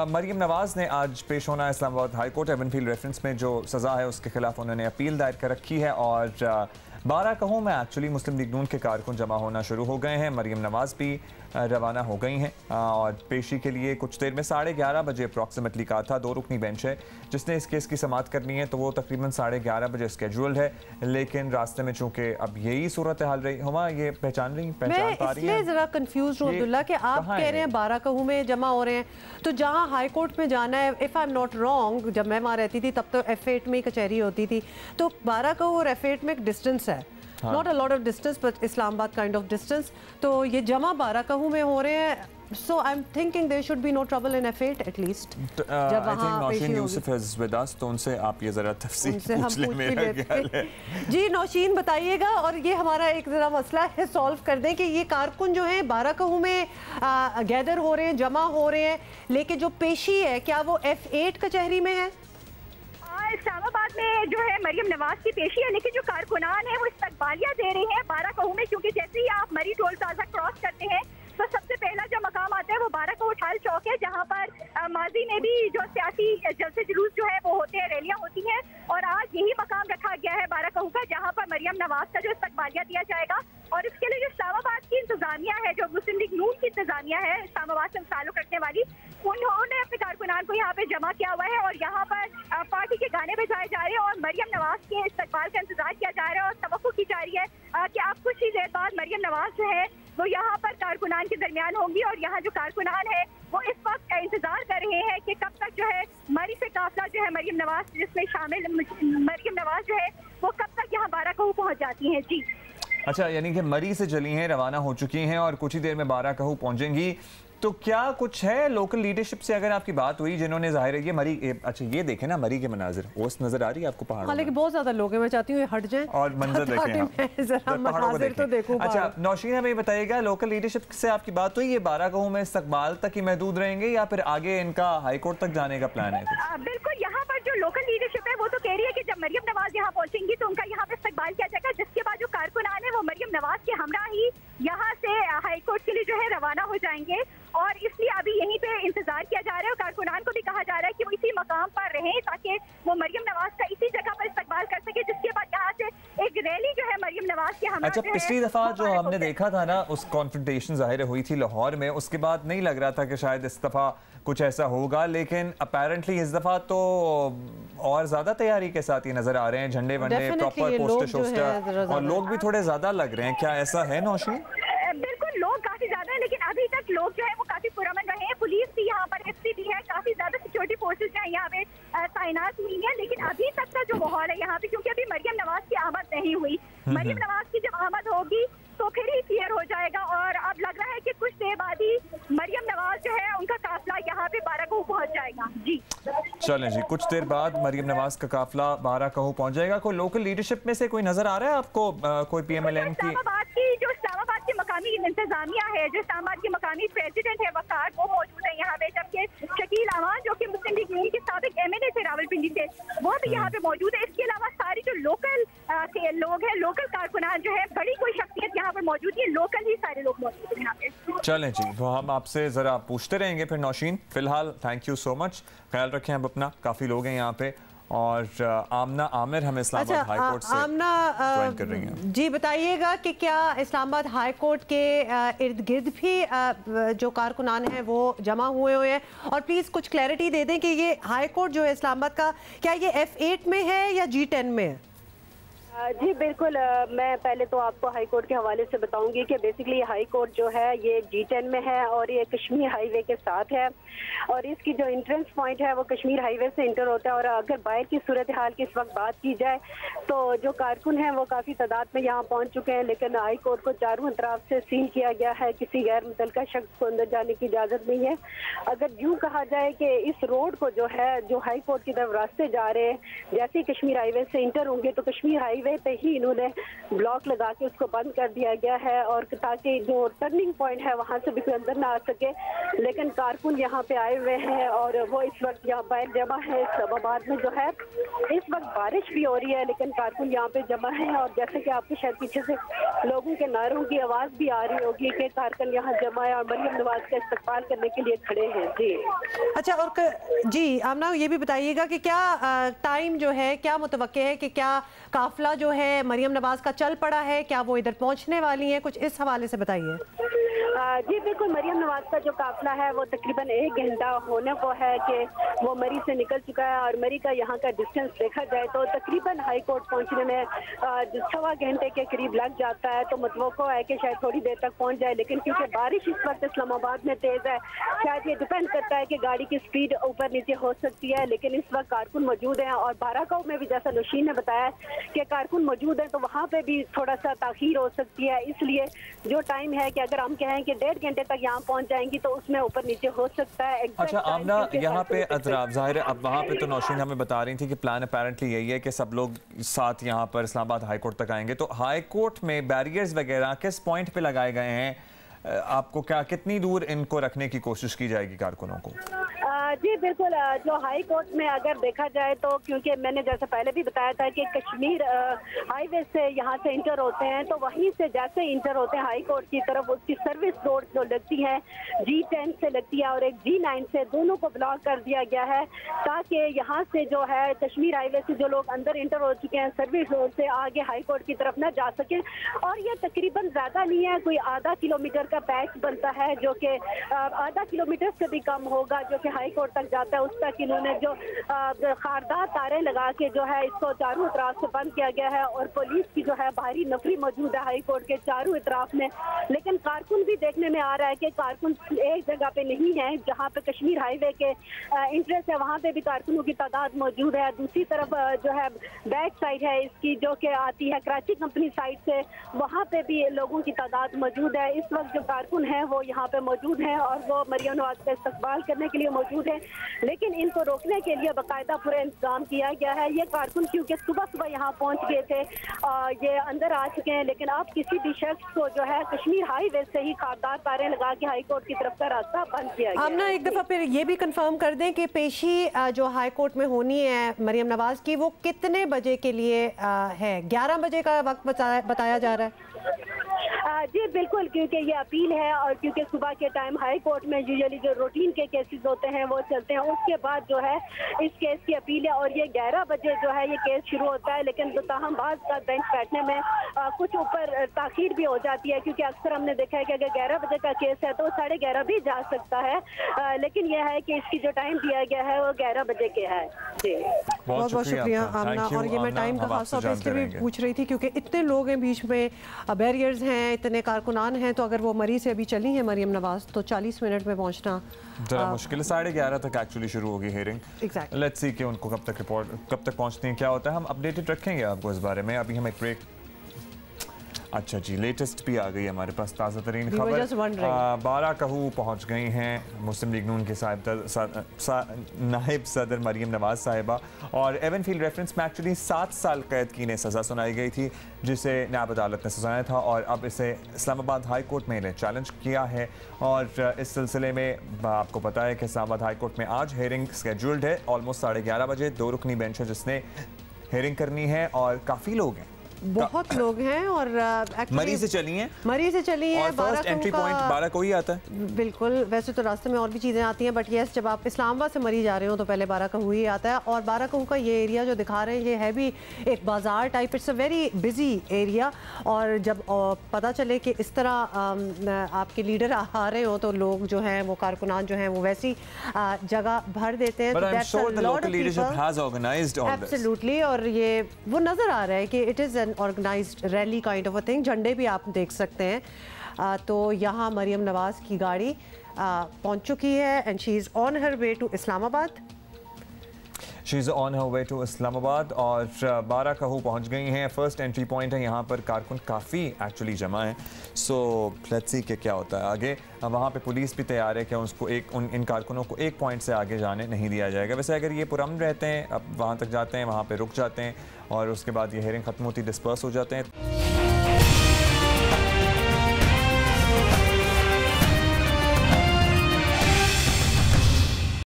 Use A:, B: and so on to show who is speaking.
A: मरीम नवाज ने आज पेश होना Islamabad high court. Avenfield reference में जो सज़ा है उसके खिलाफ उन्होंने अपील दायर कर रखी है और 12 कहूँ में एक्चुअली मुस्लिम लीग नून के कारकुन जमा होना शुरू हो गए हैं। मरीम नवाज भी रवाना हो गई हैं और पेशी के लिए कुछ देर में 11:30 बजे अप्रॉक्सीमेटली कहा था। 2 रुकनी बेंच है जिसने इस केस की समाअत करनी है, तो वो तकरीबन 11:30 बजे स्केड्यूल्ड है, लेकिन रास्ते में चूंकि अब यही सूरत हाल रही। हुमा ये पहचान पा रही है?
B: जरा कंफ्यूज हूँ अब्दुल्ला कि आप कह रहे हैं 12 कहूँ में जमा हो रहे हैं, तो जहाँ हाई कोर्ट में जाना है, if I am not wrong, जब मैं वहाँ रहती थी तब तो F8 में कचहरी होती थी, तो 12 कहूँ और F8 में एक डिस्टेंस है, not a lot of distance but Islamabad kind of distance. तो ये जमा 12 कहूँ में हो रहे हैं, so I'm thinking there should be no trouble in F8 at least।
A: जब वहाँ Nausheen Yusuf is with us, तो उनसे आप ये जरा तफसील पूछ लें, मेरा ख्याल है।
B: जी नौशीन बताइएगा, और ये हमारा एक जरा मसला है सॉल्व कर दें कि ये कारकुन जो हैं 12 कहूँ में गैदर हो रहे हैं, जमा हो रहे हैं, लेकिन जो पेशी है क्या वो F8 कचहरी में है?
C: इस्लामाबाद में जो है मरीम नवाज की पेशी है, लेकिन जो कारकुनान है वो इस्तकबालिया दे रहे हैं 12 कहूँ में, क्योंकि जैसे ही आप मरी टोल प्लाजा क्रॉस करते हैं तो सबसे पहला जो मकाम आता है वो 12 कहूँ ठाल चौक है, जहाँ पर माजी में भी जो सियासी जलसे जुलूस जो है वो होते हैं, रैलियाँ होती हैं, और आज यही मकाम रखा गया है 12 कहूँ का, जहाँ पर मरीम नवाज का जो इस्तकबालिया दिया जाएगा। और इसके लिए जो इस्लामाबाद की इंतजामिया है, जो मुस्लिम लीग नून की इंतजामिया है इस्लामाबाद से ताल्लुक रखने वाली, उन्होंने अपने कारकुनान को यहाँ पे जमा किया हुआ है और यहाँ पर पार्टी के गाने बजाए जा रहे हैं और मरीम नवाज के इस्तकबाल का इंतजार किया जा रहा है और तवक्को की जा रही है कि अब कुछ ही देर बाद मरीम नवाज जो है वो यहाँ पर कारकुनान के दरमियान होंगी। और यहाँ जो कारकुनान है वो इस वक्त इंतजार कर रहे हैं कि कब तक जो है मरी से काफिला जो है मरीम नवाज जिसमें शामिल मरीम नवाज जो है वो कब तक यहाँ 12 कहूँ पहुँच जाती हैं। जी
A: अच्छा, यानी कि मरी से चली हैं, रवाना हो चुकी हैं और कुछ ही देर में 12 कहूँ पहुँचेंगी। तो क्या कुछ है लोकल लीडरशिप से अगर आपकी बात हुई जिन्होंने जाहिर है ये मरी, अच्छा ये देखें ना मरी के मनाजिर, ओस नजर आ रही है आपको पहाड़ों में?
B: बहुत ज्यादा लोग हैं, मैं चाहती हूँ हट जाएं और मंजर देखें, जरा मनाजिर तो देखो।
A: अच्छा नौशीन, हमें बताइएगा लोकल लीडरशिप से आपकी बात हुई, ये 12 कहूँ में इस्तकबाल तक ही महदूद रहेंगे या फिर आगे इनका हाई कोर्ट तक जाने का प्लान है?
C: बिल्कुल, यहाँ पर जो लोकल लीडरशिप है वो तो कह रही है कि जब मरीम नवाज यहाँ पहुँचेंगी तो उनका यहाँ पे इस्तकबाल किया जाएगा, जिसके बाद जो कारकुनान है वो मरीम नवाज के हमरा ही यहाँ से हाई कोर्ट के लिए जो है रवाना हो जाएंगे। और इसलिए अभी यहीं पे इंतजार किया जा रहा है और कारकुनान को भी कहा जा रहा है कि वो इसी मकाम पर रहें ताकि वो मरीम नवाज का इसी जगह पर इस्तकबाल कर सके, जिसके बाद यहाँ से एक रैली जो है मरीम नवाज के हमरा।
A: अच्छा, पिछली दफा जो हमने देखा था ना, उस कॉन्फ्रंटेशन जाहिर हुई थी लाहौर में, उसके बाद नहीं लग रहा था कि शायद इस दफा कुछ ऐसा होगा, लेकिन अपेरेंटली इस दफा तो और ज्यादा तैयारी के साथ ही नजर आ रहे हैं, झंडे वंडे प्रॉपर पोस्टर शोस्टर, और लोग भी थोड़े ज्यादा लग रहे हैं। क्या ऐसा है नौशीन?
C: बिल्कुल, लोग काफी ज्यादा है, लेकिन अभी तक लोग जो है वो काफी पुरअमन रहे हैं। पुलिस भी यहाँ पर एसपी भी है, काफी ज्यादा सिक्योरिटी फोर्सेस जो है यहाँ पे तैनात हुई है, लेकिन अभी तक का जो माहौल है यहाँ पे, क्योंकि अभी मरीम नवाज की आमद नहीं हुई, मरीम नवाज की जब आमद होगी तो फिर ही क्लियर हो जाएगा। और अब लग रहा है कि कुछ देर बाद ही मरीम नवाज जो है उनका काफिला यहाँ पे 12 कहूँ पहुँच जाएगा। जी
A: चलें जी, कुछ देर बाद मरीम नवाज का काफिला 12 कहूँ पहुँच जाएगा। कोई लोकल लीडरशिप में से कोई नजर आ रहा है आपको, कोई PMLN की?
C: जो इस्लामाबाद की मकामी इंतजामिया है, जो इस्लामाबाद की मकामी प्रेसिडेंट है वकार, वो मौजूद है यहाँ पे, जबकि शकील अमान जो कि मुस्लिम लीग नून के साबिक MLA थे रावलपिंडी से, वो भी यहाँ पे मौजूद है। इसके अलावा सारी जो लोकल लोग हैं, लोकल कारकुनान जो है, बड़ी कोई शख्सियत यहाँ पर मौजूद है, लोकल ही सारे लोग मौजूद हैं यहाँ पे।
A: चलें जी, तो हम आपसे जरा पूछते रहेंगे फिर नौशीन। फिलहाल थैंक यू सो मच, ख्याल रखें अब अपना, काफी लोग हैं यहाँ पे। और आमना आमिर हमें इस्लामाबाद हाई कोर्ट से ज्वाइन कर रही हैं।
B: जी बताइएगा कि क्या इस्लामाबाद हाई कोर्ट के इर्द गिर्द भी जो कारकुनान हैं वो जमा हुए हैं, और प्लीज़ कुछ क्लैरिटी दे दें कि ये हाई कोर्ट जो है इस्लामाबाद का, क्या ये F8 में है या G10 में है?
D: जी बिल्कुल, मैं पहले तो आपको हाई कोर्ट के हवाले से बताऊंगी कि बेसिकली हाई कोर्ट जो है ये G10 में है और ये कश्मीर हाईवे के साथ है, और इसकी जो एंट्रेंस पॉइंट है वो कश्मीर हाईवे से इंटर होता है। और अगर बाहर की सूरत हाल की इस वक्त बात की जाए तो जो कारकुन हैं वो काफ़ी तादाद में यहाँ पहुँच चुके हैं, लेकिन हाई कोर्ट को चारों तरफ से सील किया गया है, किसी गैर मुतल्लिका शख्स को अंदर जाने की इजाज़त नहीं है। अगर यूँ कहा जाए कि इस रोड को जो है, जो हाई कोर्ट की तरफ रास्ते जा रहे हैं, जैसे ही कश्मीर हाईवे से इंटर होंगे तो कश्मीर हाईवे हाईवे पे ही इन्होंने ब्लॉक लगा के उसको बंद कर दिया गया है, और ताकि जो टर्निंग पॉइंट है वहाँ से भी कोई अंदर ना आ सके। लेकिन कारकुन यहाँ पे आए हुए हैं और वो इस वक्त यहाँ बाहर जमा है। इस्लामाबाद में जो है इस वक्त बारिश भी हो रही है, लेकिन कारकुन यहाँ पे जमा है, और जैसे कि आपको शायद पीछे से लोगों के नारों की आवाज़ भी आ रही होगी कि कारकुन यहाँ जमा है और मरियम नवाज का इस्तकबाल करने के लिए खड़े हैं। जी
B: अच्छा, और जी आमना ये भी बताइएगा कि क्या टाइम जो है, क्या मुतवक्के है कि क्या काफिला जो है मरियम नवाज का चल पड़ा है, क्या वो इधर पहुंचने वाली है, कुछ इस हवाले से बताइए।
D: जी बिल्कुल, मरियम नवाज का जो काफिला है वो तकरीबन 1 घंटा होने को है कि वो मरी से निकल चुका है, और मरी का यहाँ का डिस्टेंस देखा जाए तो तकरीबन हाई कोर्ट पहुँचने में 6 घंटे के करीब लग जाता है। तो मुतवक्को है कि शायद थोड़ी देर तक पहुँच जाए, लेकिन क्योंकि बारिश इस वक्त इस्लामाबाद में तेज़ है, शायद ये डिपेंड करता है कि गाड़ी की स्पीड ऊपर नीचे हो सकती है। लेकिन इस वक्त कारकुन मौजूद हैं, और बाराकाऊ में भी जैसा नौशीन ने बताया कि कारकुन मौजूद हैं, तो वहाँ पर भी थोड़ा सा ताख़ीर हो सकती है। इसलिए जो टाइम है कि अगर हम कहें कि 1.5 घंटे तक यहाँ पहुँच जाएंगी तो उसमें ऊपर नीचे हो सकता है।
A: अच्छा आमना, यहाँ पे अतराफ ज़ाहिर है, अब वहाँ पे तो नौशीन हमें बता रही थी कि प्लान अपेरेंटली यही है कि सब लोग साथ यहाँ पर इस्लामाबाद हाई कोर्ट तक आएंगे। तो हाई कोर्ट में बैरियर्स वगैरह किस पॉइंट पे लगाए गए हैं? आपको क्या, कितनी दूर इनको रखने की कोशिश की जाएगी कारकुनों को?
D: जी बिल्कुल, जो हाई कोर्ट में अगर देखा जाए तो क्योंकि मैंने जैसे पहले भी बताया था कि कश्मीर हाईवे से यहाँ से इंटर होते हैं, तो वहीं से जैसे इंटर होते हैं हाई कोर्ट की तरफ, उसकी सर्विस रोड जो लगती है G10 से लगती है और एक G9 से, दोनों को ब्लॉक कर दिया गया है ताकि यहाँ से जो है कश्मीर हाईवे से जो लोग अंदर इंटर हो चुके हैं सर्विस रोड से आगे हाई कोर्ट की तरफ न जा सके। और ये तकरीबन ज़्यादा नहीं है, कोई आधा किलोमीटर का पैच बनता है, जो कि आधा किलोमीटर से भी कम होगा, जो कि हाई कोर्ट तक जाता है। उस तक इन्होंने जो खारदार तारे लगा के जो है इसको चारों तरफ से बंद किया गया है, और पुलिस की जो है भारी नफरी मौजूद है हाई कोर्ट के चारों तरफ में। लेकिन कारकुन भी देखने में आ रहा है कि कारकुन एक जगह पे नहीं है, जहाँ पे कश्मीर हाईवे के इंटरेस्ट है वहाँ पे भी कारकुनों की तादाद मौजूद है। दूसरी तरफ जो है बैक साइड है इसकी, जो कि आती है कराची कंपनी साइड से, वहाँ पे भी लोगों की तादाद मौजूद है। इस वक्त जो कारकुन है वो यहाँ पे मौजूद हैं और वो मरियम नवाज का इस्तकबाल करने के लिए मौजूद है, लेकिन इनको रोकने के लिए बाकायदा पूरा इंतजाम किया गया है। ये कारकुन क्योंकि सुबह सुबह यहाँ पहुँच गए थे, ये अंदर आ चुके हैं, लेकिन अब किसी भी शख्स को जो है कश्मीर हाईवे से ही खारदार तारे लगा के हाई कोर्ट की तरफ का रास्ता बंद किया गया।
B: हम ना एक दफ़ा फिर ये भी कंफर्म कर दें कि पेशी जो हाई कोर्ट में होनी है मरियम नवाज की, वो कितने बजे के लिए है? 11 बजे का वक्त बताया जा रहा है।
D: जी बिल्कुल, क्योंकि ये अपील है और क्योंकि सुबह के टाइम हाई कोर्ट में यूजुअली जो रूटीन के केसेस होते हैं वो चलते हैं, उसके बाद जो है इस केस की अपील है और ये 11 बजे जो है ये केस शुरू होता है। लेकिन ताहम बाज़ का बेंच बैठने में कुछ ऊपर ताखीर भी हो जाती है, क्योंकि अक्सर हमने देखा है कि अगर 11 बजे का केस है तो 11:30 भी जा सकता है, लेकिन यह है कि इसकी जो टाइम दिया गया है वो 11 बजे के है। जी
B: बहुत बहुत शुक्रिया आमना। और ये मैं टाइम का खासा इसलिए भी पूछ रही थी क्योंकि इतने लोग हैं बीच में, बैरियर्स हैं, इतने कारकुनान हैं, तो अगर वो मरी से अभी चली हैं मरियम नवाज तो 40 मिनट में पहुंचना
A: जरा मुश्किल है। 11:30 तक एक्चुअली शुरू होगी हियरिंग। लेट्स सी कि उनको कब तक पहुंचती हैं, क्या होता है। हम अपडेटेड रखेंगे आपको इस बारे में। अभी हम एक ब्रेक। अच्छा जी, लेटेस्ट भी आ गई हमारे पास ताज़ा तरीन खबर। बाराकहू पहुंच गई हैं मुस्लिम लीग नून के नायब सदर मरियम नवाज साहिबा, और एवनफील्ड रेफरेंस में एक्चुअली 7 साल कैद की इन्हें सज़ा सुनाई गई थी, जिसे न्याय अदालत ने सुनाया था, और अब इसे इस्लामाबाद हाई कोर्ट में इन्हें चैलेंज किया है। और इस सिलसिले में आपको पता है कि इस्लामाबाद हाई कोर्ट में आज हेयरिंग स्केड्यूल्ड है ऑलमोस्ट 11:30 बजे। 2 रुकनी बेंच है जिसने हेयरिंग करनी है, और काफ़ी लोग हैं,
B: बहुत लोग हैं, और
A: मरी से चली हैं
B: और
A: फर्स्ट एंट्री पॉइंट बाराकहू ही आता है।
B: बिल्कुल, वैसे तो रास्ते में और भी चीज़ें आती हैं, बट यस जब आप इस्लामाबाद से मरी जा रहे हो तो पहले बाराकहू ही आता है। और बाराकहू का ये एरिया जो दिखा रहे हैं ये है भी एक बाज़ार type, it's a very busy area. और जब पता चले कि इस तरह आपके लीडर आ रहे हो तो लोग जो हैं वो कारकुनान जो हैं वो वैसी जगह भर देते हैं। एब्सोल्युटली, और ये वो नज़र आ रहा है कि it is organised rally kind of a thing. झंडे भी आप देख सकते हैं। तो यहाँ मरियम नवाज की गाड़ी पहुँच चुकी है and she is on her way to Islamabad.
A: She is on her way to Islamabad और बारा कहू पहुँच गई हैं। फर्स्ट एंट्री पॉइंट है यहाँ पर, कारकुन काफ़ी एक्चुअली जमा है। सो लेट्स सी कि क्या होता है आगे। वहाँ पे पुलिस भी तैयार है कि उसको इन कारकुनों को एक पॉइंट से आगे जाने नहीं दिया जाएगा। वैसे अगर ये पुरअमन रहते हैं, अब वहाँ तक जाते हैं, वहाँ पर रुक जाते हैं और उसके बाद ये हेयरिंग ख़त्म होती डिस्पर्स हो जाते हैं।